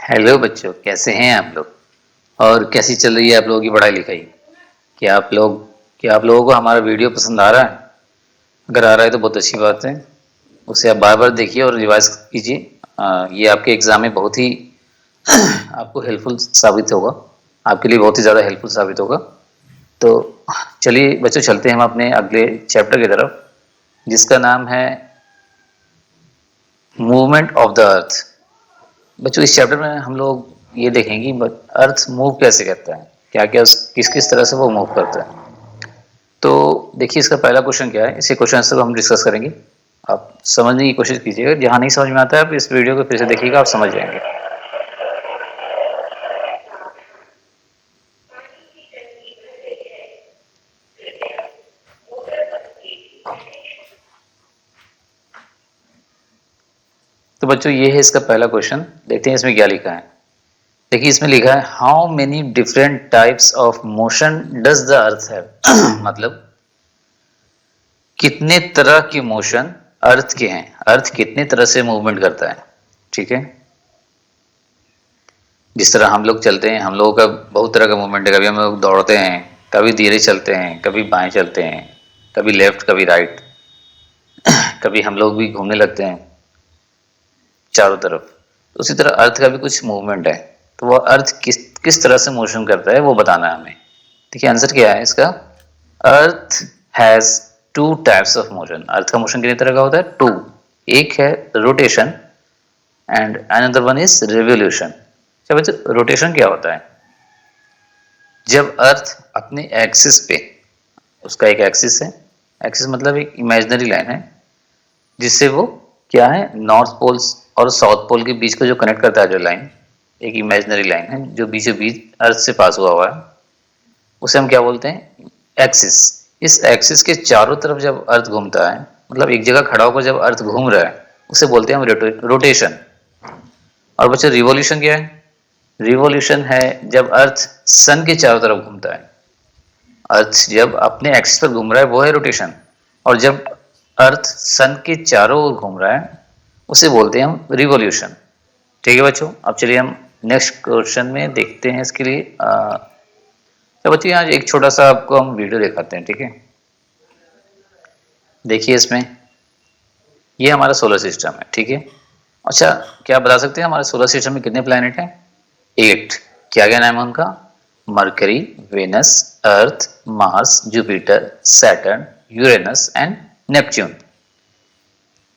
Hello बच्चों, कैसे हैं आप लोग? और कैसी चल रही है आप लोगों की पढ़ाई लिखाई? क्या आप लोगों को हमारा वीडियो पसंद आ रहा है? अगर आ रहा है तो बहुत अच्छी बात है। उसे आप बार बार देखिए और रिवाइज कीजिए। ये आपके एग्जाम में बहुत ही आपको हेल्पफुल साबित होगा। आपके लिए बहुत ही ज़्यादा हेल्पफुल साबित होगा। तो चलिए बच्चों, चलते हैं हम अपने अगले चैप्टर की तरफ, जिसका नाम है मूवमेंट ऑफ द अर्थ। बच्चों, इस चैप्टर में हम लोग ये देखेंगे कि अर्थ मूव कैसे करता है, क्या क्या किस किस तरह से वो मूव करता है। तो देखिए, इसका पहला क्वेश्चन क्या है, इसी क्वेश्चन से हम डिस्कस करेंगे। आप समझने की कोशिश कीजिएगा, जहाँ नहीं समझ में आता है आप इस वीडियो को फिर से देखिएगा, आप समझ जाएंगे। तो बच्चों, ये है इसका पहला क्वेश्चन। देखते हैं इसमें क्या लिखा है। देखिए, इसमें लिखा है how many different types of motion does the earth have. मतलब कितने तरह के मोशन अर्थ के हैं, अर्थ कितने तरह से मूवमेंट करता है। ठीक है, जिस तरह हम लोग चलते हैं, हम लोगों का बहुत तरह का मूवमेंट है। कभी हम लोग दौड़ते हैं, कभी धीरे चलते हैं, कभी बाएं चलते हैं, कभी लेफ्ट कभी राइट, कभी हम लोग भी घूमने लगते हैं चारों तरफ। तो उसी तरह अर्थ का भी कुछ मूवमेंट है। तो वह अर्थ किस किस तरह से मोशन करता है वो बताना है हमें। देखिए, आंसर क्या है इसका। Earth has two types of motion. Earth का मोशन कितने तरह का होता है? टू। एक है rotation and another one is revolution. अच्छा बच्चों, रोटेशन क्या होता है? जब अर्थ अपने एक्सिस पे, उसका एक एक्सिस है, एक्सिस मतलब एक इमेजिनरी लाइन है, जिससे वो क्या है, नॉर्थ पोल्स और साउथ पोल के बीच को जो कनेक्ट करता है, जो लाइन, एक इमेजिनरी लाइन है जो बीचों बीच अर्थ से पास हुआ है, उसे हम क्या बोलते हैं? एक्सिस। इस एक्सिस के चारों तरफ जब अर्थ घूमता है, मतलब एक जगह खड़ा होकर जब अर्थ घूम रहा है, उसे बोलते हैं हम रोटेशन। और बच्चों, रिवॉल्यूशन क्या है? रिवॉल्यूशन है जब अर्थ सन के चारों तरफ घूमता है। अर्थ जब अपने एक्सिस पर घूम रहा है वो है रोटेशन, और जब अर्थ सन के चारों ओर घूम रहा है उसे बोलते हैं हम रिवॉल्यूशन। ठीक है बच्चों, अब चलिए हम नेक्स्ट क्वेश्चन में देखते हैं इसके लिए। तो बच्चों, यहाँ एक छोटा सा आपको हम वीडियो दिखाते हैं। ठीक है, देखिए इसमें ये हमारा सोलर सिस्टम है। ठीक है, अच्छा, क्या आप बता सकते हैं हमारे सोलर सिस्टम में कितने प्लैनेट हैं? 8। क्या क्या नाम है उनका? Mercury, Venus, Earth, Mars, Jupiter, Saturn, Uranus and Neptune.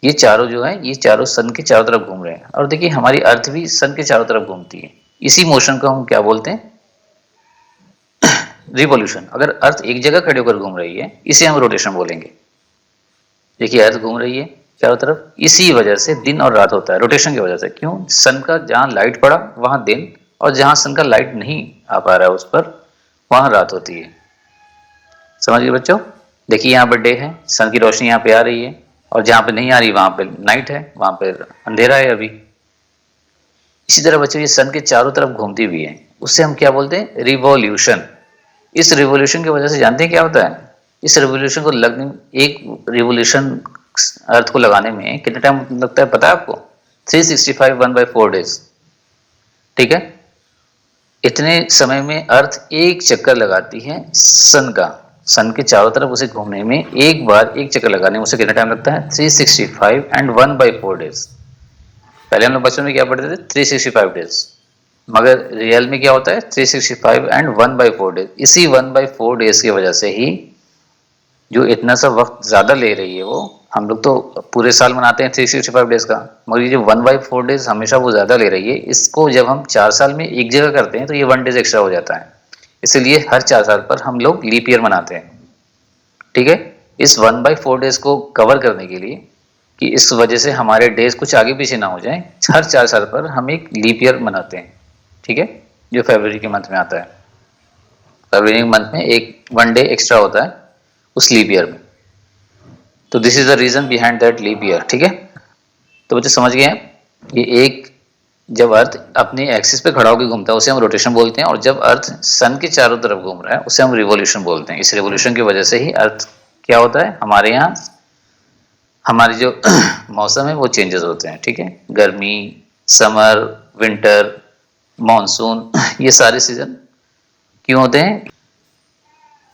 ये चारों जो है, ये चारों सन के चारों तरफ घूम रहे हैं। और देखिए, हमारी अर्थ भी सन के चारों तरफ घूमती है। इसी मोशन को हम क्या बोलते हैं? रिवॉल्यूशन। अगर अर्थ एक जगह खड़े होकर घूम रही है, इसे हम रोटेशन बोलेंगे। देखिए, अर्थ घूम रही है चारों तरफ, इसी वजह से दिन और रात होता है, रोटेशन की वजह से। क्यों? सन का जहां लाइट पड़ा वहां दिन, और जहां सन का लाइट नहीं आ पा रहा है उस पर, वहां रात होती है। समझ गए बच्चों? देखिए, यहाँ पर डे है, सन की रोशनी यहाँ पे आ रही है, और जहां पे नहीं आ रही वहां पे नाइट है, वहां पे अंधेरा है अभी। इसी तरह बच्चों, ये सन के चारों तरफ घूमती हुई है, उससे हम क्या बोलते हैं? रिवॉल्यूशन। इस रिवॉल्यूशन की वजह से जानते हैं क्या होता है? इस रिवॉल्यूशन को लगने, एक रिवॉल्यूशन अर्थ को लगाने में कितना टाइम लगता है पता है आपको? 365 1/4 डेज। ठीक है, इतने समय में अर्थ एक चक्कर लगाती है सन का। सन के चारों तरफ उसे घूमने में, एक बार एक चक्कर लगाने में उसे कितना टाइम लगता है? 365 एंड 1/4 डेज। पहले हम लोग बचपन में क्या पढ़ते थे? 365 डेज। मगर रियल में क्या होता है? 365 एंड 1/4 डेज। इसी 1/4 डेज की वजह से ही जो इतना सा वक्त ज्यादा ले रही है वो, हम लोग तो पूरे साल मनाते हैं 365 डेज का, मगर ये जो 1/4 डेज हमेशा वो ज्यादा ले रही है, इसको जब हम 4 साल में एक जगह करते हैं तो ये 1 डेज एक्स्ट्रा हो जाता है। इसलिए हर 4 साल पर हम लोग लीप ईयर मनाते हैं। ठीक है, इस 1/4 डेज को कवर करने के लिए, कि इस वजह से हमारे डेज कुछ आगे पीछे ना हो जाए, हर 4 साल पर हम एक लीप ईयर मनाते हैं। ठीक है, जो फरवरी के मंथ में आता है। फरवरी के मंथ में एक 1 डे एक्स्ट्रा होता है उस लीप ईयर में। तो this is the reason behind that leap year. ठीक है, तो बच्चे समझ गए हैं। ये एक, जब अर्थ अपने एक्सिस पे खड़ा होकर घूमता है उसे हम रोटेशन बोलते हैं, और जब अर्थ सन के चारों तरफ घूम रहा है उसे हम रिवॉल्यूशन बोलते हैं। इस रिवॉल्यूशन की वजह से ही अर्थ क्या होता है, हमारे यहाँ हमारी जो मौसम है वो चेंजेस होते हैं। ठीक है, गर्मी, समर, विंटर, मॉनसून, ये सारे सीजन क्यों होते हैं?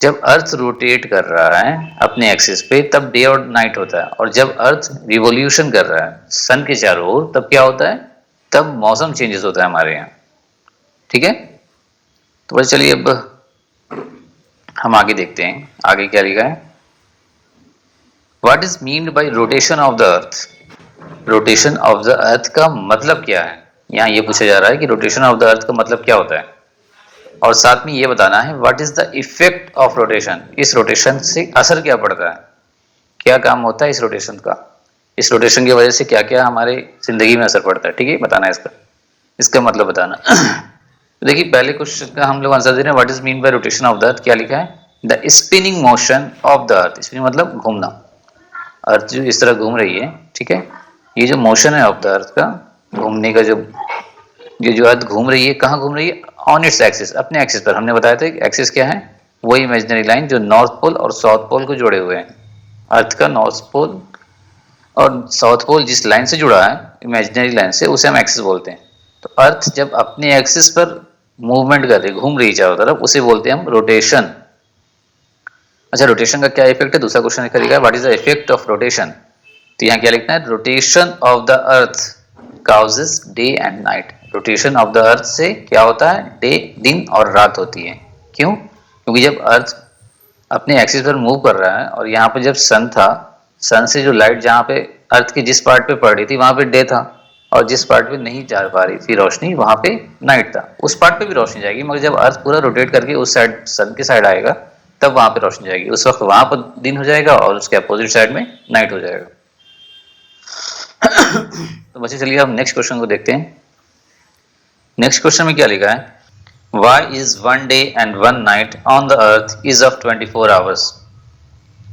जब अर्थ रोटेट कर रहा है अपने एक्सिस पे तब डे और नाइट होता है, और जब अर्थ रिवोल्यूशन कर रहा है सन के चारों ओर तब क्या होता है? तब मौसम चेंजेस होता है हमारे यहाँ। ठीक है, तो बस चलिए अब हम आगे देखते हैं आगे क्या लिखा है। What is meant by rotation of the earth? Rotation of the अर्थ का मतलब क्या है? यहाँ ये पूछा जा रहा है कि रोटेशन ऑफ द अर्थ का मतलब क्या होता है, और साथ में ये बताना है what is the effect of rotation, इस रोटेशन से असर क्या पड़ता है, क्या काम होता है इस रोटेशन का, इस रोटेशन की वजह से क्या क्या हमारे जिंदगी में असर पड़ता है। ठीक है, बताना है इसका मतलब बताना। तो देखिए पहले क्वेश्चन का हम लोग आंसर दे रहे हैं, what is mean by rotation of the अर्थ। क्या लिखा है? The spinning motion of the earth. Spinning मतलब घूमना, अर्थ जो इस तरह घूम रही है, ठीक है, ये जो मोशन है ऑफ द अर्थ का, घूमने का, जो अर्थ घूम रही है, कहाँ घूम रही है? ऑन इट्स एक्सिस, अपने एक्सिस पर। हमने बताया था एक्सिस क्या है? वही इमेजिनरी लाइन जो नॉर्थ पोल और साउथ पोल को जोड़े हुए हैं। अर्थ का नॉर्थ पोल और साउथ पोल जिस लाइन से जुड़ा है इमेजिनरी लाइन से, उसे हम एक्सिस बोलते हैं। तो अर्थ जब अपने एक्सिस पर मूवमेंट कर रही, घूम रही चारों तरफ, उसे बोलते हैं हम रोटेशन। अच्छा, रोटेशन का क्या इफेक्ट है? दूसरा क्वेश्चन करेगा, what is the effect of rotation. तो यहाँ क्या लिखना है? Rotation of the earth causes day and night. Rotation of the अर्थ से क्या होता है? डे, दिन और रात होती है। क्यों? क्योंकि जब अर्थ अपने एक्सिस पर मूव कर रहा है और यहाँ पे जब सन था, सन से जो लाइट जहाँ पे अर्थ की जिस पार्ट पे पड़ रही थी वहां पे डे था, और जिस पार्ट पे नहीं जा पा रही थी रोशनी वहां पे नाइट था। उस पार्ट पे भी रोशनी जाएगी, मगर जब अर्थ पूरा रोटेट करके उस साइड सन के साइड आएगा तब वहां पे रोशनी जाएगी। उस वक्त वहां पर दिन हो जाएगा और उसके अपोजिट साइड में नाइट हो जाएगा। तो बच्चे चलिए अब नेक्स्ट क्वेश्चन को देखते हैं। नेक्स्ट क्वेश्चन में क्या लिखा है? Why is one day and one night on the earth is of 24 hours?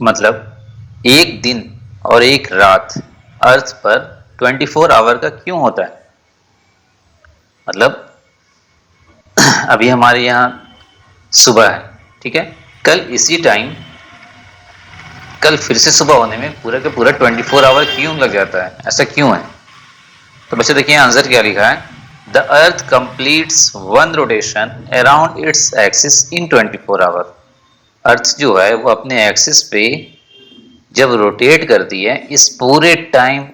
मतलब एक दिन और एक रात अर्थ पर 24 आवर का क्यों होता है? मतलब अभी हमारे यहाँ सुबह है, ठीक है, कल इसी टाइम, कल फिर से सुबह होने में पूरा का पूरा 24 आवर क्यों लग जाता है? ऐसा क्यों है? तो बच्चे देखिए आंसर क्या लिखा है। The Earth completes one rotation around its axis in 24 hours. अर्थ जो है वो अपने एक्सिस पे जब रोटेट करती है, इस पूरे टाइम,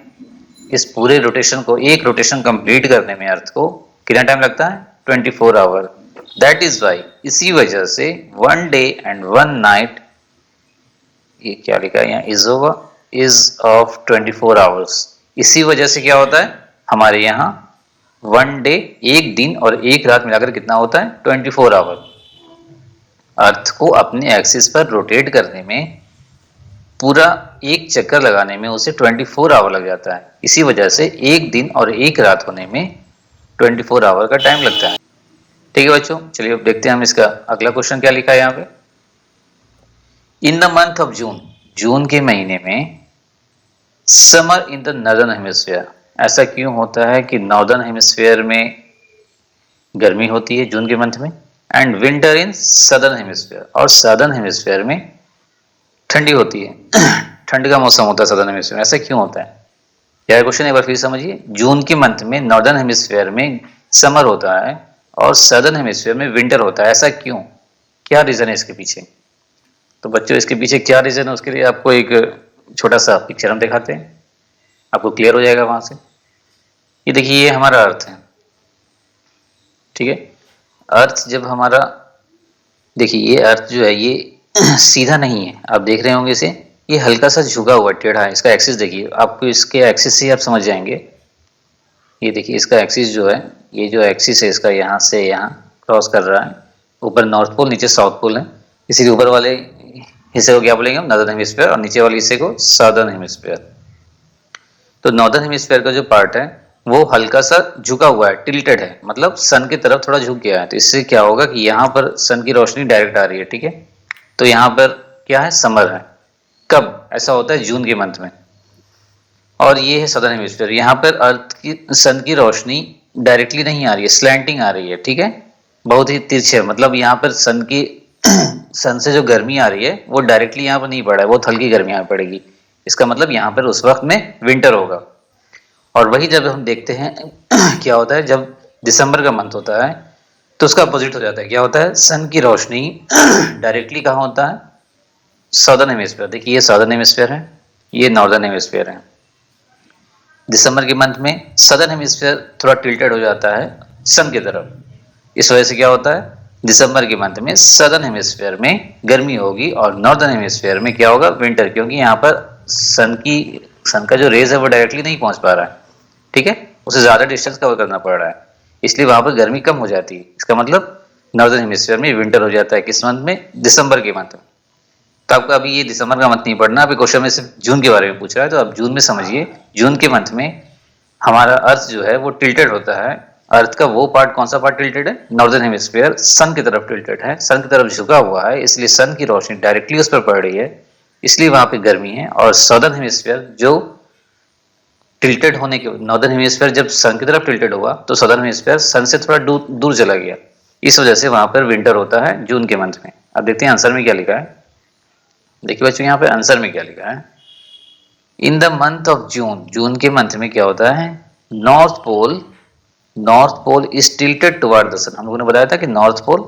इस पूरे रोटेशन को, एक रोटेशन कंप्लीट करने में अर्थ को कितना टाइम लगता है? 24 आवर। दैट इज वाई, इसी वजह से one day and one night, ये क्या लिखा है यहाँ, is over, is of 24 hours. इसी वजह से क्या होता है हमारे यहाँ वन डे, एक दिन और एक रात मिलाकर कितना होता है? 24 आवर। अर्थ को अपने एक्सिस पर रोटेट करने में, पूरा एक चक्कर लगाने में उसे 24 आवर लग जाता है। इसी वजह से एक दिन और एक रात होने में 24 आवर का टाइम लगता है। ठीक है बच्चों, चलिए अब देखते हैं हम इसका अगला क्वेश्चन क्या लिखा है यहाँ पे। In the month of June, जून के महीने में, summer in the northern hemisphere, ऐसा क्यों होता है कि नॉर्दर्न हेमिस्फीयर में गर्मी होती है जून के मंथ में, and winter in southern hemisphere, और सदर्न हेमिस्फीयर में ठंडी होती है। ठंड का मौसम होता है सदर्न हेमिस्फीयर में, ऐसा क्यों होता है? यह क्वेश्चन एक बार फिर समझिए। जून के मंथ में नॉर्दर्न हेमिस्फीयर में समर होता है और सदर्न हेमिस्फीयर में विंटर होता है, ऐसा क्यों? क्या रीजन है इसके पीछे? तो बच्चों इसके पीछे क्या रीजन है उसके लिए आपको एक छोटा सा पिक्चर हम दिखाते हैं, आपको क्लियर हो जाएगा वहां से। ये देखिए, ये हमारा अर्थ है, ठीक है। अर्थ जब हमारा, देखिए ये अर्थ जो है ये सीधा नहीं है, आप देख रहे होंगे इसे, ये हल्का सा झुका हुआ टेढ़ा है। इसका एक्सिस देखिए, आपको इसके एक्सिस से आप समझ जाएंगे। ये देखिए इसका एक्सिस जो है, ये जो एक्सिस है इसका यहाँ से यहाँ क्रॉस कर रहा है। ऊपर नॉर्थ पोल, नीचे साउथ पोल है, इसीलिए ऊपर वाले हिस्से को क्या बोलेंगे हम? नॉर्दर्न हेमिस्फीयर, और नीचे वाले हिस्से को साउदर्न हेमिस्फीयर। तो नॉर्दर्न हेमिस्फीयर का जो पार्ट है वो हल्का सा झुका हुआ है, टिल्टेड है, मतलब सन की तरफ थोड़ा झुक गया है। तो इससे क्या होगा कि यहाँ पर सन की रोशनी डायरेक्ट आ रही है, ठीक है। तो यहाँ पर क्या है? समर है। कब ऐसा होता है? जून के मंथ में। और ये है सदर्न हेमिस्फीयर, यहाँ पर अर्थ की, सन की रोशनी डायरेक्टली नहीं आ रही है, स्लैंटिंग आ रही है, ठीक है, बहुत ही तिरछे। मतलब यहाँ पर सन की सन से जो गर्मी आ रही है वो डायरेक्टली यहाँ पर नहीं पड़ रहा है, बहुत हल्की गर्मी यहाँ पड़ेगी। इसका मतलब यहाँ पर उस वक्त में विंटर होगा। और वही जब हम देखते हैं क्या होता है, जब दिसंबर का मंथ होता है तो उसका अपोजिट हो जाता है, क्या होता है, सन की रोशनी डायरेक्टली कहाँ होता है, साउदर्न हेमिस्फीयर। देखिए ये साउदर्न हेमिस्फीयर है, ये नॉर्दर्न हेमिस्फीयर है। दिसंबर के मंथ में सदर्न हेमिस्फीयर थोड़ा टिल्टेड हो जाता है सन की तरफ। इस वजह से क्या होता है, दिसंबर के मंथ में सदर्न हेमिस्फीयर में गर्मी होगी और नॉर्दर्न हेमिस्फीयर में क्या होगा, विंटर, क्योंकि यहाँ पर सन का जो रेज है वो डायरेक्टली नहीं पहुंच पा रहा है, ठीक है, उसे ज्यादा डिस्टेंस कवर करना पड़ रहा है, इसलिए वहां पर गर्मी कम हो जाती है। इसका मतलब नॉर्दर्न हेमिस्फीयर में विंटर हो जाता है किस मंथ में, दिसंबर के मंथ में। तो आपका अभी ये दिसंबर का मंथ नहीं पढ़ना, अभी क्वेश्चन में सिर्फ जून के बारे में पूछ रहा है, तो आप जून में समझिए, जून के मंथ में हमारा अर्थ जो है वो टिल्टेड होता है। अर्थ का वो पार्ट, कौन सा पार्ट टिल्टेड है, नॉर्दर्न हेमिस्फीयर सन की तरफ टिल्टेड है, सन की तरफ झुका हुआ है, इसलिए सन की रोशनी डायरेक्टली उस पर पड़ रही है, इसलिए वहां पे गर्मी है। और सदर्न हेमिस्फीयर जो टिल्टेड होने के, नॉर्दर्न हेमिस्फीयर जब सन की तरफ टिल्टेड हुआ तो सदर्न हेमिस्फीयर सन से थोड़ा दूर चला गया, इस वजह से वहां पर विंटर होता है जून के मंथ में। अब देखते हैं आंसर में क्या लिखा है। देखिए बच्चों यहाँ पे आंसर में क्या लिखा है, in the month of June, जून के मंथ में क्या होता है, north pole is tilted toward the sun. हम लोगों ने बताया था कि नॉर्थ पोल,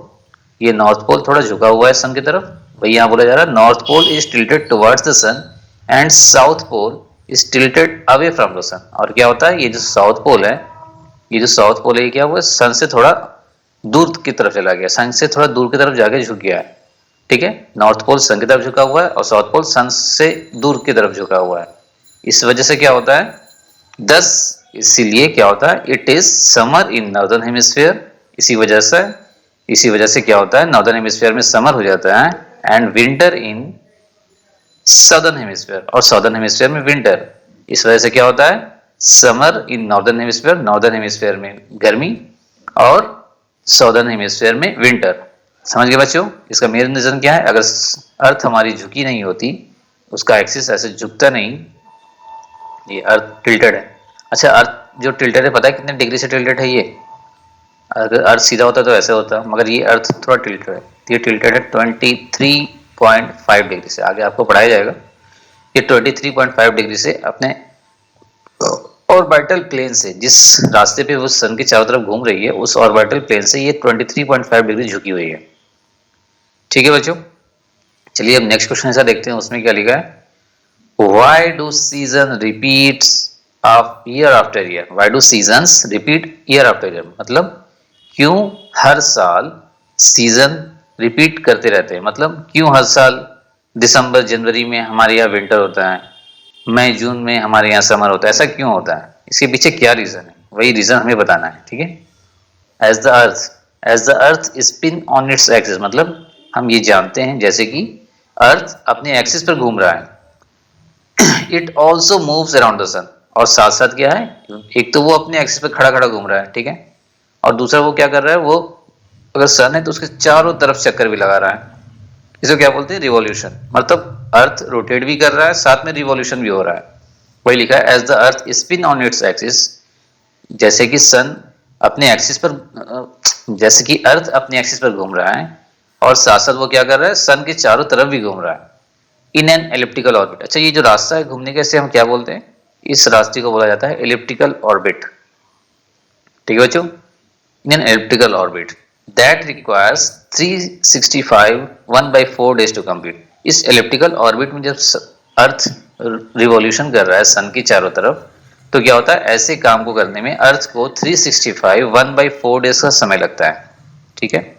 ये नॉर्थ पोल थोड़ा झुका हुआ है सन की तरफ, वही यहाँ बोला जा रहा है north pole is tilted towards the sun and south pole is tilted away from the sun. और क्या होता है, ये जो साउथ पोल है, ये जो साउथ पोल है क्या हुआ, सन से थोड़ा दूर की तरफ चला गया, सन से थोड़ा दूर की तरफ जाके झुक गया है, ठीक है। नॉर्थ पोल सन की तरफ झुका हुआ है और साउथ पोल सन से दूर की तरफ झुका हुआ है, इस वजह से क्या होता है, 10, इसीलिए क्या होता है, it is summer in northern hemisphere. इसी वजह से क्या होता है, नॉर्दर्न हेमिस्फीयर में समर हो जाता है and winter in southern hemisphere, और सदर्न हेमिस्फीयर में विंटर। इस वजह से क्या होता है, summer in northern hemisphere, northern hemisphere में गर्मी और सदर्न हेमिस्फीयर में विंटर। समझ गए बच्चों, इसका मेन रीजन क्या है, अगर अर्थ हमारी झुकी नहीं होती, उसका एक्सिस ऐसे झुकता नहीं, ये अर्थ टिल्टेड है। अच्छा, अर्थ जो टिल्टेड है पता है कितने डिग्री से टिल्टेड है ये, अगर अर्थ सीधा होता तो ऐसे होता, मगर ये अर्थ थोड़ा टिल्टेड है, ये टिल्टेड है 23.5 डिग्री से, आगे आपको पढ़ाया जाएगा। ये 23.5 डिग्री से अपने ऑर्बिटल प्लेन से, जिस रास्ते पे वो सन के चारों तरफ घूम रही है, उस ऑर्बिटल प्लेन से ये 23.5 डिग्री झुकी हुई है, ठीक है बच्चों। चलिए अब नेक्स्ट क्वेश्चन ऐसा देखते हैं, उसमें क्या लिखा है, Why do season repeats of year after year? Why do seasons repeat year after year? मतलब क्यों हर साल सीजन रिपीट करते रहते हैं, मतलब क्यों हर साल दिसंबर जनवरी में हमारे यहाँ विंटर होता है, मई जून में हमारे यहाँ समर होता है, ऐसा क्यों होता है, इसके पीछे क्या रीजन है, वही रीजन हमें बताना है, ठीक है। As the earth spin on its axis, मतलब हम ये जानते हैं जैसे कि अर्थ अपने एक्सिस पर घूम रहा है, it also moves around the sun, और साथ साथ क्या है, एक तो वो अपने एक्सिस पे खड़ा खड़ा घूम रहा है, ठीक है, और दूसरा वो क्या कर रहा है, वो अगर सन है तो उसके चारों तरफ चक्कर भी लगा रहा है, इसे क्या बोलते हैं, रिवॉल्यूशन, मतलब अर्थ रोटेट भी कर रहा है, साथ में रिवॉल्यूशन भी हो रहा है, वही लिखा है as the earth spin on its axis, जैसे कि सन अपने एक्सिस पर, जैसे कि अर्थ अपने एक्सिस पर घूम रहा है, और साथ साथ वो क्या कर रहा है, सन के चारों तरफ भी घूम रहा है इन एन एलिप्टिकल ऑर्बिट। अच्छा, ये जो रास्ता है घूमने का, इसे हम क्या बोलते हैं, इस रास्ते को बोला जाता है एलिप्टिकल ऑर्बिट, ठीक है बच्चों, in an elliptical orbit that requires 365 1/4 days to complete. इस एलिप्टिकल ऑर्बिट में जब अर्थ रिवॉल्यूशन कर रहा है सन की चारों तरफ, तो क्या होता है, ऐसे काम को करने में अर्थ को 365 1/4 डेज का समय लगता है, ठीक है।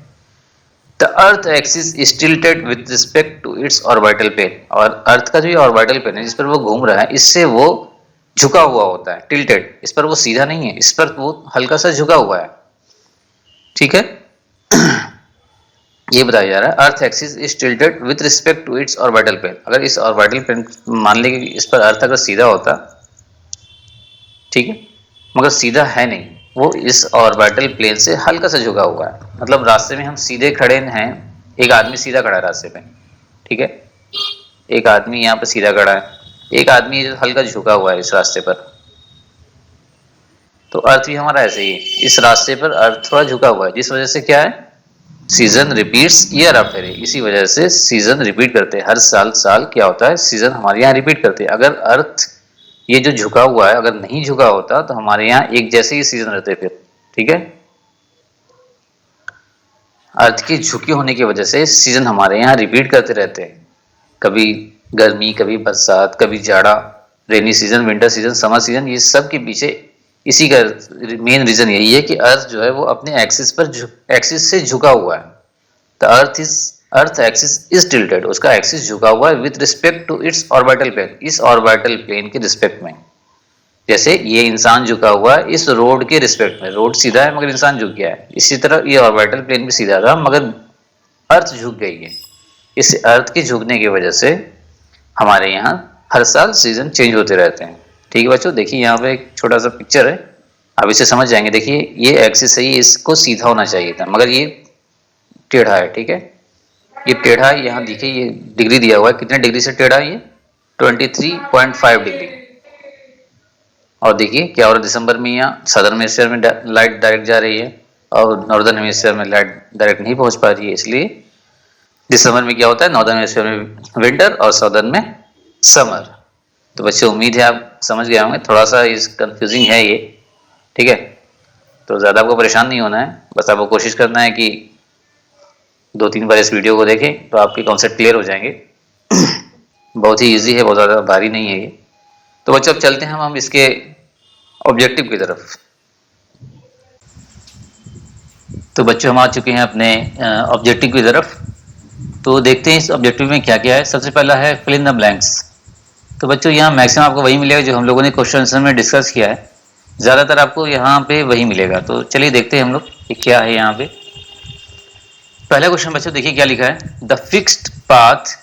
The Earth axis is tilted with respect to its orbital plane, और अर्थ का जो ये ऑर्बिटल प्लेन है जिस पर वो घूम रहा है, इससे वो झुका हुआ होता है, टिल्टेड, इस पर वो सीधा नहीं है, इस पर वो हल्का सा झुका हुआ है, ठीक है। ये बताया जा रहा है earth axis is tilted with respect to its orbital plane. अगर इस ऑर्बिटल प्लेन, मान लेंगे कि इस पर अर्थ अगर सीधा होता, ठीक है, मगर सीधा है नहीं, वो इस ऑर्बिटल प्लेन से हल्का सा झुका हुआ है, मतलब रास्ते में हम सीधे खड़े हैं, एक आदमी सीधा खड़ा है रास्ते पे, ठीक है, एक आदमी यहाँ पे सीधा खड़ा है, एक आदमी हल्का झुका हुआ है इस रास्ते पर, तो अर्थ भी हमारा ऐसे ही है, इस रास्ते पर अर्थ थोड़ा झुका हुआ है, जिस वजह से क्या है, season repeats year after year, इसी वजह से सीजन रिपीट करते हैं, हर साल क्या होता है, सीजन हमारे यहाँ रिपीट करते हैं। अगर अर्थ ये जो झुका हुआ है अगर नहीं झुका होता तो हमारे यहाँ एक जैसे ही सीजन रहते फिर, ठीक है, अर्थ की झुकी होने की वजह से सीजन हमारे यहाँ रिपीट करते रहते हैं, कभी गर्मी, कभी बरसात, कभी जाड़ा, rainy season, winter season, summer season. ये सब के पीछे इसी का मेन रीजन यही है कि अर्थ जो है वो अपने एक्सिस से झुका हुआ है। The earth axis is tilted, उसका एक्सिस झुका हुआ है with respect to its orbital plane, इस ऑर्बिटल प्लेन के रिस्पेक्ट में। जैसे ये इंसान झुका हुआ है इस रोड के रिस्पेक्ट में, रोड सीधा है मगर इंसान झुक गया है, इसी तरह ये ऑर्बिटल प्लेन भी सीधा था मगर अर्थ झुक गई है। इस अर्थ के झुकने की वजह से हमारे यहाँ हर साल सीजन चेंज होते रहते हैं। ठीक है बच्चों, देखिए यहाँ पे एक छोटा सा पिक्चर है, आप इसे समझ जाएंगे। देखिए ये एक्सिस है, ये इसको सीधा होना चाहिए था मगर ये टेढ़ा है। ठीक है, ये टेढ़ा है, यहाँ देखिए ये डिग्री दिया हुआ है, कितने डिग्री से टेढ़ा है ये 23.5 डिग्री। और देखिए क्या हो रहा है, दिसंबर में यहाँ सदर्न हेमिस्फीयर में लाइट डायरेक्ट जा रही है और नॉर्दर्न हेमिस्फीयर में लाइट डायरेक्ट नहीं पहुंच पा रही है, इसलिए दिसंबर में क्या होता है, नॉर्दर्न हेमिस्फीयर में विंटर और सदर्न में समर। तो बच्चे उम्मीद है आप समझ गए होंगे, थोड़ा सा इस कंफ्यूजिंग है ये। ठीक है, तो ज़्यादा आपको परेशान नहीं होना है, बस आपको कोशिश करना है कि 2-3 बार इस वीडियो को देखें तो आपके कॉन्सेप्ट क्लियर हो जाएंगे। बहुत ही इजी है, बहुत ज़्यादा भारी नहीं है ये। तो बच्चों अब चलते हैं हम इसके ऑब्जेक्टिव की तरफ। तो बच्चों हम आ चुके हैं अपने ऑब्जेक्टिव की तरफ। तो देखते हैं इस ऑब्जेक्टिव में क्या क्या है। सबसे पहला है फिल इन द ब्लैंक्स। तो बच्चों यहाँ मैक्सिमम आपको वही मिलेगा जो हम लोगों ने क्वेश्चन आंसर में डिस्कस किया है, ज़्यादातर आपको यहाँ पे वही मिलेगा। तो चलिए देखते हैं हम लोग कि क्या है यहाँ पे। पहला क्वेश्चन बच्चों देखिए क्या लिखा है, the fixed path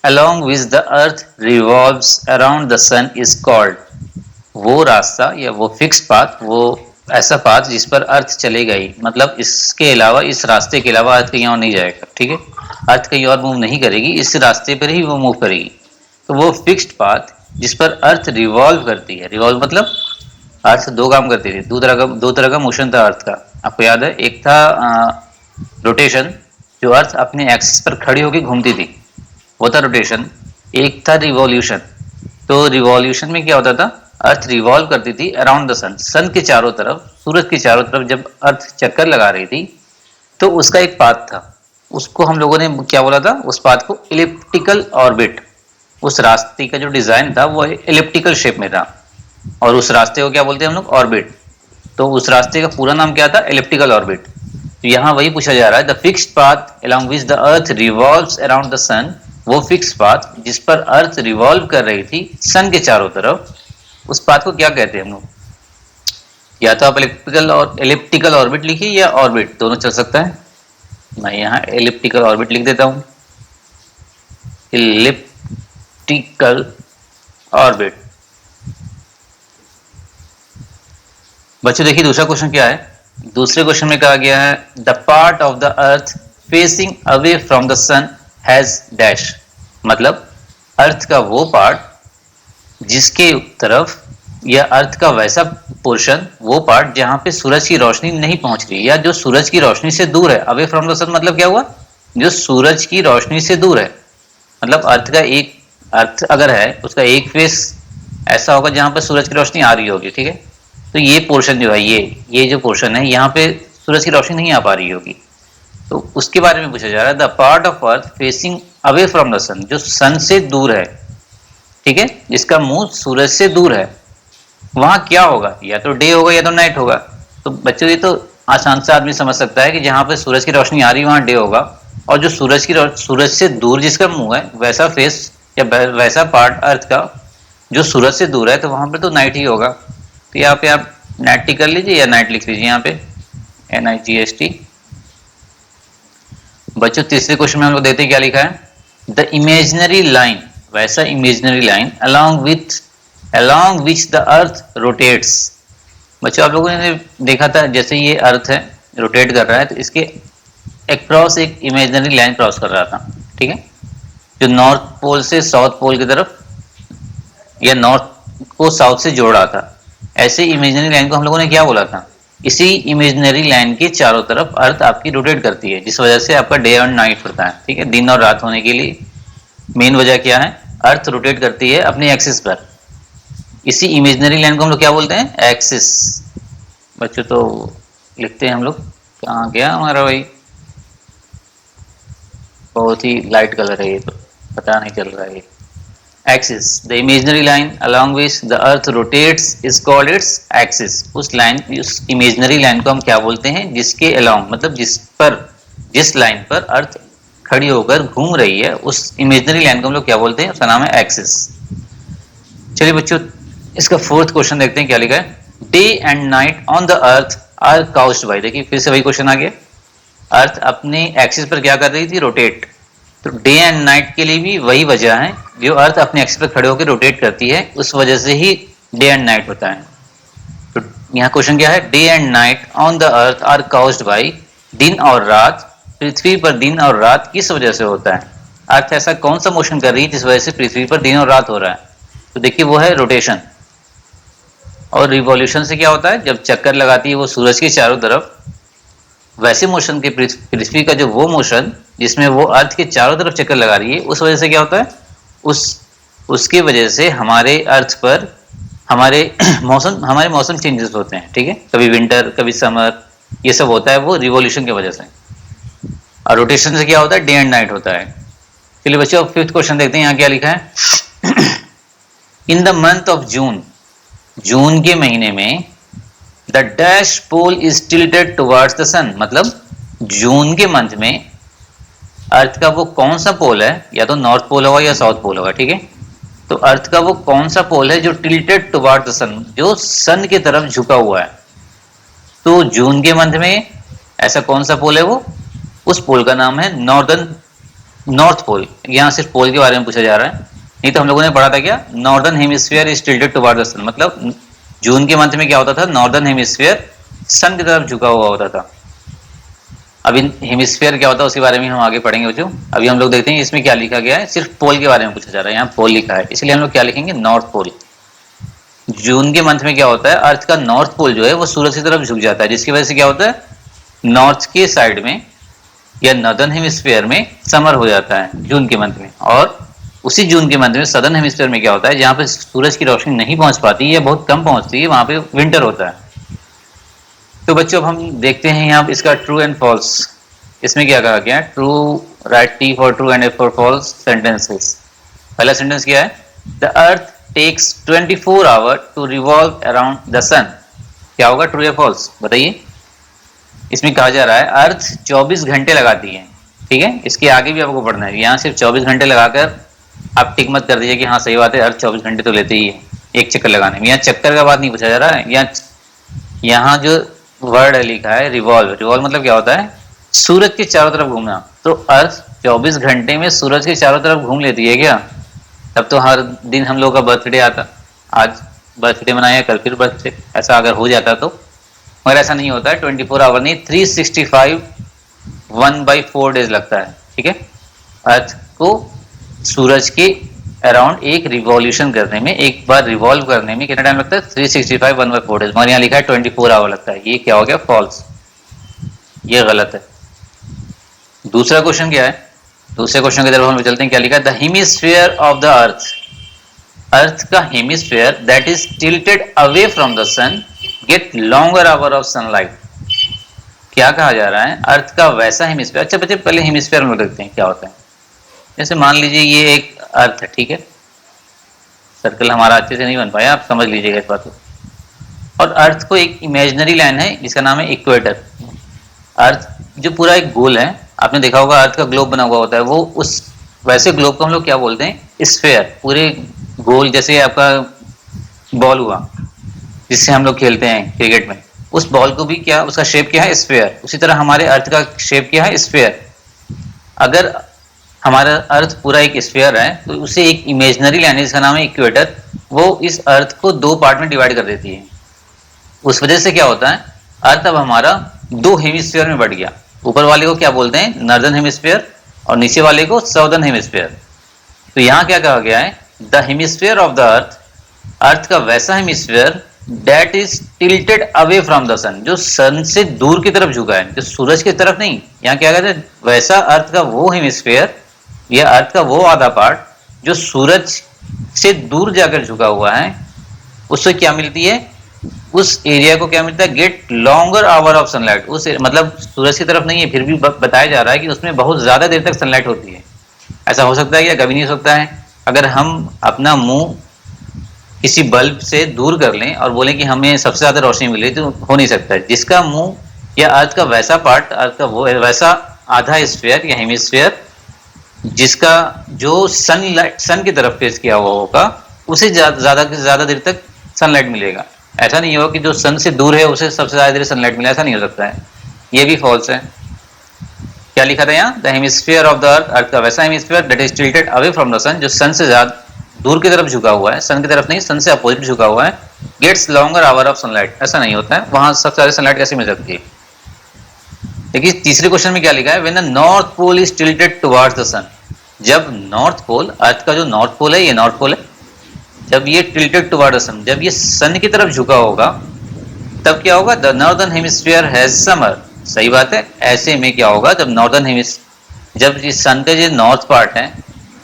along which the earth revolves around the sun is called। वो रास्ता या वो फिक्स पाथ, वो ऐसा पाथ जिस पर अर्थ चलेगा ही, मतलब इसके अलावा, इस रास्ते के अलावा अर्थ कहीं और नहीं जाएगा। ठीक है, अर्थ कहीं और मूव नहीं करेगी, इस रास्ते पर ही वो मूव करेगी। तो वो फिक्स्ड पाथ जिस पर अर्थ रिवॉल्व करती है, रिवॉल्व मतलब अर्थ दो काम करती थी, दो तरह का मोशन था अर्थ का, आपको याद है। एक था रोटेशन, जो अर्थ अपने एक्सिस पर खड़ी होकर घूमती थी, वो था रोटेशन। एक था रिवॉल्यूशन। तो रिवॉल्यूशन में क्या होता था, अर्थ रिवॉल्व करती थी अराउंड द सन, सन के चारों तरफ, सूरज के चारों तरफ जब अर्थ चक्कर लगा रही थी तो उसका एक पाथ था, उसको हम लोगों ने क्या बोला था, उस पाथ को इलिप्टिकल ऑर्बिट। उस रास्ते का जो डिजाइन था वो इलिप्टिकल शेप में था और उस रास्ते को क्या बोलते हैं हम लोग, ऑर्बिट। तो उस रास्ते का पूरा नाम क्या था, इलिप्टिकल ऑर्बिट। तो यहाँ वही पूछा जा रहा है, the fixed path along which the earth revolves around the sun, वो फिक्स पाथ जिस पर अर्थ रिवॉल्व कर रही थी सन के चारों तरफ, उस पाथ को क्या कहते हैं हम लोग। या तो आप एलिप्टिकल ऑर्बिट लिखिए या ऑर्बिट, दोनों चल सकता है। मैं यहाँ एलिप्टिकल ऑर्बिट लिख देता हूँ, एलिप्टिकल ऑर्बिट। बच्चों देखिए दूसरा क्वेश्चन क्या है, दूसरे क्वेश्चन में कहा गया है, the part of the earth facing away from the sun has dash, मतलब अर्थ का वो पार्ट जिसके तरफ, या अर्थ का वैसा पोर्शन, वो पार्ट जहां पे सूरज की रोशनी नहीं पहुंच रही, या जो सूरज की रोशनी से दूर है। अवे फ्रॉम द सन मतलब क्या हुआ, जो सूरज की रोशनी से दूर है, मतलब अर्थ का एक, अर्थ अगर है उसका एक फेस ऐसा होगा जहां पर सूरज की रोशनी आ रही होगी। ठीक है, तो ये पोर्शन जो है, ये जो पोर्शन है, यहाँ पे सूरज की रोशनी नहीं आ पा रही होगी, तो उसके बारे में पूछा जा रहा है। The part of earth facing away from the sun, जो सन से दूर है, ठीक है, जिसका मुंह सूरज से दूर है, वहां क्या होगा, या तो डे होगा या तो नाइट होगा। तो बच्चों ये तो आसान से आदमी समझ सकता है कि जहां पे सूरज की रोशनी आ रही है वहां डे होगा, और जो सूरज से दूर जिसका मुंह है, वैसा फेस या वैसा पार्ट अर्थ का जो सूरज से दूर है, तो वहां पे तो नाइट ही होगा। तो यहाँ पे आप नाइट टी कर लीजिए या नाइट लिख लीजिए यहाँ पे, NIGHT। बच्चों तीसरे क्वेश्चन में हम लोग देखते हैं क्या लिखा है, द इमेजिनरी लाइन, वैसा imaginary line along which the earth rotates। बच्चों आप लोगों ने देखा था, जैसे ये अर्थ है, रोटेट कर रहा है, तो इसके अक्रॉस एक इमेजिनरी लाइन क्रॉस कर रहा था। ठीक है, जो नॉर्थ पोल से साउथ पोल की तरफ, या नॉर्थ को साउथ से जोड़ रहा था। ऐसे इमेजिनरी लाइन को हम लोगों ने क्या बोला था, इसी इमेजिनरी लाइन के चारों तरफ अर्थ आपकी रोटेट करती है, जिस वजह से आपका डे और नाइट होता है। ठीक है, दिन और रात होने के लिए मेन वजह क्या है, अर्थ रोटेट करती है अपने एक्सिस पर। इसी इमेजिनरी लाइन को हम लोग क्या बोलते हैं, एक्सिस। बच्चों तो लिखते हैं हम लोग, कहाँ गया हमारा भाई, बहुत ही लाइट कलर है ये, तो पता नहीं चल रहा है ये। Axis, the imaginary line along which the earth rotates is called its axis। उस लाइन, उस इमेजिनरी लाइन को हम क्या बोलते हैं, जिसके along मतलब जिस लाइन पर अर्थ खड़ी होकर घूम रही है, उस इमेजिनरी लाइन को हम लोग क्या बोलते हैं, उसका नाम है एक्सिस। चलिए बच्चों, इसका फोर्थ क्वेश्चन देखते हैं क्या लिखा है। Day and night on the earth are caused by, देखिए फिर से वही क्वेश्चन आ गया। अर्थ अपने एक्सिस पर क्या कर रही थी, रोटेट। तो डे एंड नाइट के लिए भी वही वजह है, जो अर्थ अपने एक्सिस पर खड़े होकर रोटेट करती है, उस वजह से ही डे एंड नाइट होता है। तो यहाँ क्वेश्चन क्या है, day and night on the earth are caused by, दिन और रात पृथ्वी पर दिन और रात किस वजह से होता है। अर्थ ऐसा कौन सा मोशन कर रही है जिस वजह से पृथ्वी पर दिन और रात हो रहा है, तो देखिए वो है रोटेशन। और रिवॉल्यूशन से क्या होता है, जब चक्कर लगाती है वो सूरज के चारों तरफ, वैसे मोशन के पृथ्वी का जो वो मोशन जिसमें वो अर्थ के चारों तरफ चक्कर लगा रही है, उस वजह से क्या होता है, उसकी वजह से हमारे अर्थ पर हमारे मौसम चेंजेस होते हैं, ठीक है। कभी विंटर, कभी समर, ये सब होता है वो रिवॉल्यूशन की वजह से। और रोटेशन से क्या होता है, डे एंड नाइट होता है। चलिए बच्चों, अब फिफ्थ क्वेश्चन देखते हैं, यहाँ क्या लिखा है। In the month of June, जून के महीने में the dash pole is tilted towards the sun, मतलब जून के मंथ में अर्थ का वो कौन सा पोल है, या तो नॉर्थ पोल होगा या साउथ पोल होगा, ठीक है। तो अर्थ का वो कौन सा पोल है जो टिल्टेड टुवर्ड्स द सन, जो सन की तरफ झुका हुआ है। तो जून के मंथ में ऐसा कौन सा पोल है वो, उस पोल का नाम है नॉर्थ पोल। यहाँ सिर्फ पोल के बारे में पूछा जा रहा है, नहीं तो हम लोगों ने पढ़ा था क्या, northern hemisphere is tilted towards the sun, मतलब जून के मंथ में क्या होता था, नॉर्दर्न हेमिस्फीयर सन की तरफ झुका हुआ होता था। अभी हेमिस्फीयर क्या होता है उसके बारे में हम आगे पढ़ेंगे बच्चों। अभी हम लोग देखते हैं इसमें क्या लिखा गया है, सिर्फ पोल के बारे में पूछा जा रहा है, यहाँ पोल लिखा है, इसलिए हम लोग क्या लिखेंगे, नॉर्थ पोल। जून के मंथ में क्या होता है, अर्थ का नॉर्थ पोल जो है वो सूरज की तरफ झुक जाता है, जिसकी वजह से क्या होता है, नॉर्थ के साइड में या नॉर्दर्न हेमिस्फीयर में समर हो जाता है जून के मंथ में। और उसी जून के मंथ में सदर्न हेमिस्फीयर में क्या होता है, जहां पे सूरज की रोशनी नहीं पहुंच पाती या बहुत कम पहुंचती है, वहां पे विंटर होता है। तो बच्चों, अब हम देखते हैं यहाँ इसका ट्रू एंड फॉल्स। इसमें क्या कहा गया है, true right T for true and A for false sentences. पहला सेंटेंस क्या है, the earth takes 24 hour to revolve around the sun. क्या होगा, ट्रू या फॉल्स, बताइए। इसमें कहा जा रहा है अर्थ 24 घंटे लगाती है, ठीक है। इसके आगे भी आपको पढ़ना है, यहाँ सिर्फ 24 घंटे लगाकर आप टिक मत कर दीजिए कि हाँ सही बात है, अर्थ 24 घंटे तो लेते ही है एक चक्कर लगाने में। यहाँ चक्कर का बात नहीं पूछा जा रहा है, यहाँ जो वर्ड है लिखा है रिवॉल्व। रिवॉल्व मतलब क्या होता है, सूरज के चारों तरफ घूमना। तो अर्थ 24 घंटे में सूरज के चारों तरफ घूम लेती है क्या, तब तो हर दिन हम लोग का बर्थडे आता, आज बर्थडे मनाया, कल फिर बर्थडे, ऐसा अगर हो जाता तो। मगर ऐसा नहीं होता है, 24 आवर नहीं, 365 1/4 डेज लगता है, ठीक है। अर्थ को सूरज के अराउंड एक रिवॉल्यूशन करने में, एक बार रिवॉल्व करने में कितना टाइम लगता है, 365 1/4 डेज। मगर यहाँ लिखा है 24 आवर लगता है, ये क्या हो गया, फॉल्स, ये गलत है। दूसरा क्वेश्चन क्या है, दूसरे क्वेश्चन की तरफ हम चलते हैं, क्या लिखा है, the hemisphere of the earth, earth का hemisphere that is tilted away from the sun get longer hour of sunlight. क्या कहा जा रहा है, अर्थ का वैसा हेमिस्फीयर। अच्छा बच्चे, पहले हेमिस्फीयर में देखते हैं क्या होता है। जैसे मान लीजिए ये एक अर्थ है, ठीक है, सर्कल हमारा अच्छे से नहीं बन पाया, आप समझ लीजिएगा इस बात को। और अर्थ को एक इमेजिनरी लाइन है जिसका नाम है इक्वेटर। अर्थ जो पूरा एक गोल है, आपने देखा होगा अर्थ का ग्लोब बना हुआ होता है, वो उस वैसे ग्लोब को हम लोग क्या बोलते हैं, स्फीयर। पूरे गोल, जैसे आपका बॉल हुआ जिससे हम लोग खेलते हैं क्रिकेट में, उस बॉल को भी क्या, उसका शेप क्या है, स्फीयर। उसी तरह हमारे अर्थ का शेप क्या है, स्फीयर। अगर हमारा अर्थ पूरा एक स्फीयर है तो उसे एक इमेजिनरी लाइन जिसका नाम है इक्वेटर, वो इस अर्थ को दो पार्ट में डिवाइड कर देती है। उस वजह से क्या होता है, अर्थ अब हमारा दो हेमिस्फीयर में बढ़ गया। ऊपर वाले को क्या बोलते हैं, नॉर्दर्न हेमिस्फीयर, और नीचे वाले को साउदर्न हेमिस्फीयर। तो यहाँ क्या कहा गया है, the hemisphere of the earth, earth का वैसा hemisphere that is tilted away from the sun, जो सन से दूर की तरफ झुका है, जो सूरज की तरफ नहीं। यहाँ क्या कहते हैं, वैसा अर्थ का वो हेमिस्फीयर या अर्थ का वो आधा पार्ट जो सूरज से दूर जाकर झुका हुआ है, उससे क्या मिलती है, उस एरिया को क्या मिलता है, gate longer hour of sunlight. उस मतलब सूरज की तरफ नहीं है, फिर भी बताया जा रहा है कि उसमें बहुत ज्यादा देर तक सनलाइट होती है। ऐसा हो सकता है या कभी नहीं हो सकता है? अगर हम अपना मुंह किसी बल्ब से दूर कर लें और बोलें कि हमें सबसे ज्यादा रोशनी मिले, तो हो नहीं सकता है। जिसका मुंह या अर्थ का वैसा पार्ट, अर्थ का वो वैसा आधा स्फीयर या हेमिस्फीयर जिसका जो सन की तरफ फेस किया हुआ होगा, उसे ज्यादा से ज्यादा देर तक सनलाइट मिलेगा। ऐसा नहीं होगा कि जो सन से दूर है उसे सबसे ज्यादा देर सनलाइट मिले, ऐसा नहीं हो सकता है। ये भी फॉल्स है। क्या लिखा था यहाँ, the hemisphere of the earth, earth का वैसा hemisphere that is tilted away from the sun, जो सन से ज्यादा दूर की तरफ झुका हुआ है, सन की तरफ नहीं, सन से अपोजिट झुका हुआ है, gets longer hour of sunlight. ऐसा नहीं होता है, वहां सबसे ज्यादा सनलाइट कैसे मिल सकती है? देखिए तीसरे क्वेश्चन में क्या लिखा है, when the north pole is tilted towards the sun. जब नॉर्थ पोल, अर्थ का जो नॉर्थ पोल है, ये नॉर्थ पोल है, जब ये टिल्टेड टुवर्ड द सन, जब ये सन की तरफ झुका होगा, तब क्या होगा, the northern hemisphere has summer. सही बात है। ऐसे में क्या होगा, जब नॉर्दर्न हेमिस्फीयर, जब इस सन का जो नॉर्थ पार्ट है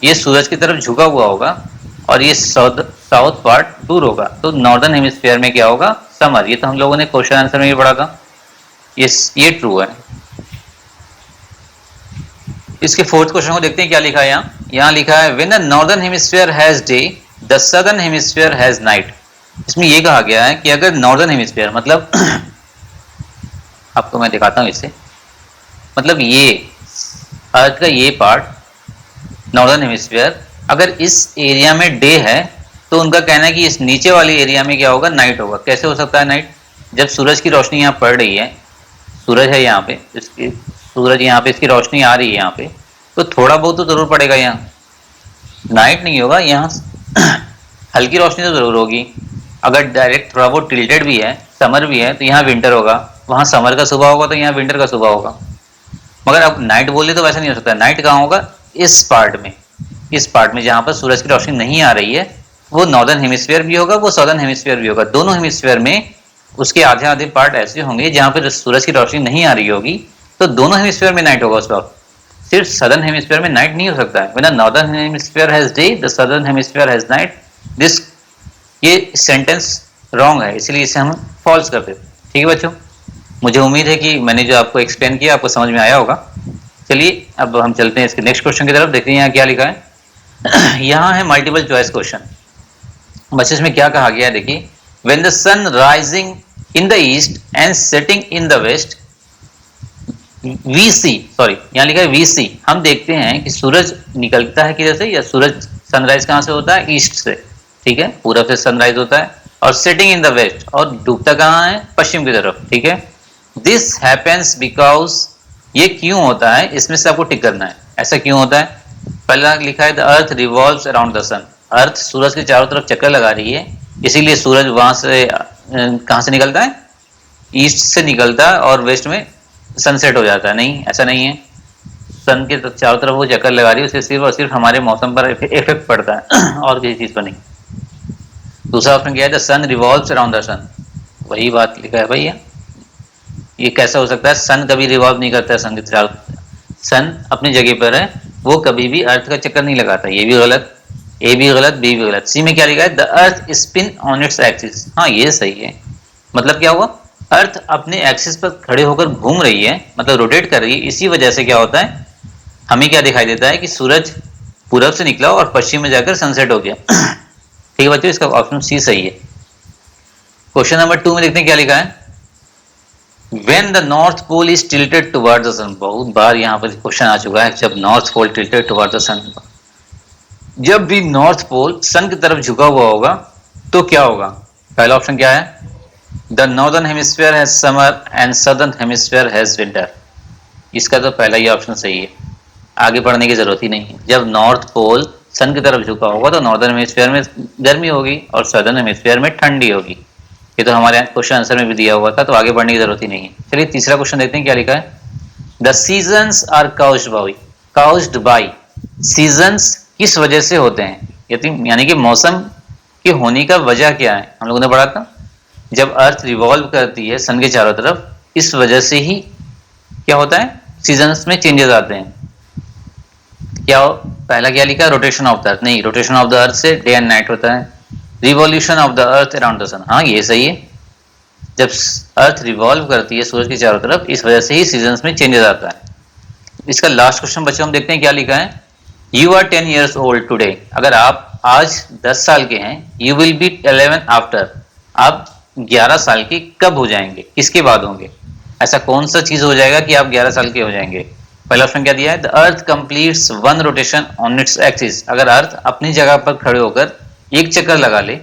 ये सूरज की तरफ झुका हुआ होगा और ये साउथ पार्ट दूर होगा, तो नॉर्दर्न हेमिस्फीयर में क्या होगा, समर। ये तो हम लोगों ने क्वेश्चन आंसर में भी पढ़ा था। ये ट्रू है। इसके फोर्थ क्वेश्चन को देखते हैं, क्या लिखा है यहाँ लिखा है, when the northern hemisphere has day the southern hemisphere has night. इसमें यह कहा गया है कि अगर नॉर्दर्न हेमिस्फीयर मतलब आपको मैं दिखाता हूं इससे, मतलब ये अर्थ का ये पार्ट नॉर्दर्न हेमिस्फीयर, अगर इस एरिया में डे है तो उनका कहना है कि इस नीचे वाले एरिया में क्या होगा, नाइट होगा। कैसे हो सकता है नाइट? जब सूरज की रोशनी यहाँ पड़ रही है, सूरज है यहाँ पे, इसकी सूरज यहाँ पे, इसकी रोशनी आ रही है यहाँ पे, तो थोड़ा बहुत तो जरूर पड़ेगा यहाँ, नाइट नहीं होगा यहाँ हल्की रोशनी तो जरूर होगी। अगर डायरेक्ट थोड़ा बहुत टिल्टेड भी है, समर भी है, तो यहाँ विंटर होगा, वहां समर का सुबह होगा तो यहाँ विंटर का सुबह होगा। मगर अब नाइट बोले तो वैसा नहीं हो सकता। नाइट कहाँ होगा, इस पार्ट में, इस पार्ट में जहां पर सूरज की रोशनी नहीं आ रही है, वो नॉर्दर्न हेमिस्फीयर भी होगा, वो साउदर्न हेमिस्फीयर भी होगा। दोनों हेमिस्फीयर में उसके आधे आधे पार्ट ऐसे होंगे जहां पर सूरज की रोशनी नहीं आ रही होगी, तो दोनों हेमिस्फीयर में नाइट होगा उस वक्त। सिर्फ सदर्न हेमिस्फीयर में नाइट नहीं हो सकता है। When the northern hemisphere has day the southern hemisphere has night. This, ये सेंटेंस रॉन्ग है, इसलिए इसे हम फॉल्स कर देते। ठीक है बच्चों, मुझे उम्मीद है कि मैंने जो आपको एक्सप्लेन किया आपको समझ में आया होगा। चलिए अब हम चलते हैं इसके नेक्स्ट क्वेश्चन की तरफ, देखते हैं यहाँ क्या लिखा है। यहाँ है मल्टीपल चॉइस क्वेश्चन। बच्चे इसमें क्या कहा गया है, देखिए, when the sun rising in the east and setting in the west, we see, sorry यहाँ लिखा है वी सी, हम देखते हैं कि सूरज निकलता है किधर से, या सूरज सनराइज कहाँ से होता है, ईस्ट से। ठीक है, पूरब से सनराइज होता है, और सेटिंग इन द वेस्ट, और डूबता कहाँ है, पश्चिम की तरफ। ठीक है, दिस हैपेंस बिकॉज, ये क्यों होता है, इसमें से आपको टिक करना है, ऐसा क्यों होता है। पहला लिखा है the earth revolves around the sun, earth सूरज के चारों तरफ चक्कर लगा रही है, इसीलिए सूरज वहां से कहाँ से निकलता है, ईस्ट से निकलता है, और वेस्ट में सनसेट हो जाता है। नहीं, ऐसा नहीं है। सन के चारों तरफ वो चक्कर लगा रही है, उससे सिर्फ और सिर्फ हमारे मौसम पर इफेक्ट पड़ता है और किसी चीज पर नहीं। दूसरा ऑप्शन क्या है, the sun revolves around the sun, वही बात लिखा है भैया। ये कैसा हो सकता है, सन कभी रिवॉल्व नहीं करता है सन के चारों, सन अपनी जगह पर है, वो कभी भी अर्थ का चक्कर नहीं लगाता। ये भी गलत, ए भी गलत, बी भी गलत। सी में क्या लिखा है, the earth spin on its axis, हाँ ये सही है। मतलब क्या हुआ, अर्थ अपने एक्सिस पर खड़े होकर घूम रही है, मतलब रोटेट कर रही है, इसी वजह से क्या होता है, हमें क्या दिखाई देता है कि सूरज पूरब से निकला और पश्चिम में जाकर सनसेट हो गया। ठीक है बच्चों, इसका ऑप्शन सी सही है। क्वेश्चन नंबर 2 में देखते हैं क्या लिखा है, when the north pole is tilted toward the sun. बहुत बार यहाँ पर क्वेश्चन आ चुका है, जब north pole tilted toward the sun, जब भी नॉर्थ पोल सन की तरफ झुका हुआ होगा तो क्या होगा। पहला ऑप्शन क्या है, the northern hemisphere has summer and southern hemisphere has winter. इसका तो पहला ही ऑप्शन सही है, आगे बढ़ने की जरूरत ही नहीं है। जब नॉर्थ पोल सन की तरफ झुका होगा तो नॉर्दर्न हेमिस्फीयर में गर्मी होगी और सदर्न हेमिस्फीयर में ठंडी होगी। ये तो हमारे क्वेश्चन आंसर में भी दिया हुआ था, तो आगे बढ़ने की जरूरत ही नहीं है। चलिए तीसरा क्वेश्चन देखते हैं क्या लिखा है, the seasons are caused by, seasons किस वजह से होते हैं, यानी कि मौसम के होने का वजह क्या है। हम लोगों ने पढ़ा था, जब अर्थ रिवॉल्व करती है सन के चारों तरफ, इस वजह से ही क्या होता है, सीजन्स में चेंजेस आते हैं। क्या पहला क्या लिखा, रोटेशन ऑफ द अर्थ, नहीं, रोटेशन ऑफ द अर्थ से डे एंड नाइट होता है। Revolution of the earth around the sun, हाँ ये सही है। जब अर्थ रिवॉल्व करती है सूरज के चारों तरफ, इस वजह से ही सीजन्स में चेंजेस आता है। इसका लास्ट क्वेश्चन बच्चों हम देखते हैं क्या लिखा है। You are 10 years old today, अगर आप आज 10 साल के हैं, यू विल बी 11 आफ्टर, आप 11 साल के कब हो जाएंगे, किसके बाद होंगे? ऐसा कौन सा चीज हो जाएगा कि आप 11 साल के हो जाएंगे? पहला ऑप्शन क्या दिया है, the earth completes one rotation on its axis, अगर अर्थ अपनी जगह पर खड़े होकर एक चक्कर लगा ले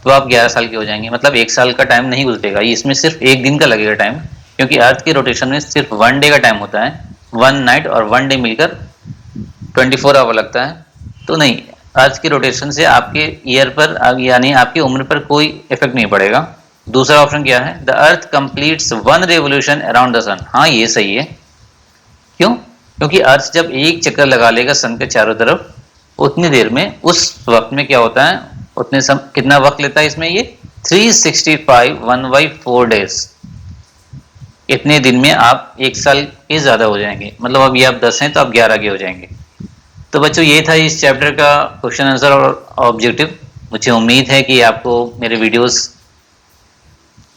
तो आप 11 साल के हो जाएंगे। मतलब एक साल का टाइम नहीं गुजरेगा, इसमें सिर्फ एक दिन का लगेगा टाइम, क्योंकि अर्थ के रोटेशन में सिर्फ 1 डे का टाइम होता है। 1 नाइट और 1 डे मिलकर 24 आवर लगता है। तो नहीं, अर्थ के रोटेशन से आपके ईयर पर यानी आपकी उम्र पर कोई इफेक्ट नहीं पड़ेगा। दूसरा ऑप्शन क्या है, the earth completes one revolution around the sun, हाँ ये सही है। क्यों? क्योंकि अर्थ जब एक चक्कर लगा लेगा सन के चारों तरफ, उतनी देर में, उस वक्त में क्या होता है, कितना वक्त लेता है इसमें ये 365 1/4 डेज, इतने दिन में आप एक साल के ज्यादा हो जाएंगे। मतलब अब ये आप 10 हैं तो आप 11 के हो जाएंगे। तो बच्चों ये था इस चैप्टर का क्वेश्चन आंसर और ऑब्जेक्टिव। मुझे उम्मीद है कि आपको मेरे वीडियोस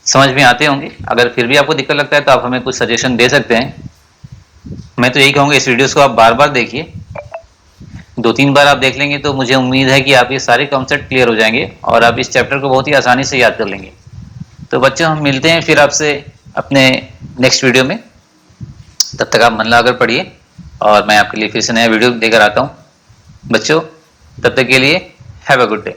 समझ में आते होंगे। अगर फिर भी आपको दिक्कत लगता है तो आप हमें कुछ सजेशन दे सकते हैं। मैं तो यही कहूँगा इस वीडियोस को आप बार बार देखिए, 2-3 बार आप देख लेंगे तो मुझे उम्मीद है कि आप ये सारे कॉन्सेप्ट क्लियर हो जाएंगे और आप इस चैप्टर को बहुत ही आसानी से याद कर लेंगे। तो बच्चों हम मिलते हैं फिर आपसे अपने नेक्स्ट वीडियो में। तब तक आप मन लगाकर पढ़िए और मैं आपके लिए फिर से नया वीडियो लेकर आता हूँ। बच्चों तब तक के लिए हैव अ गुड डे।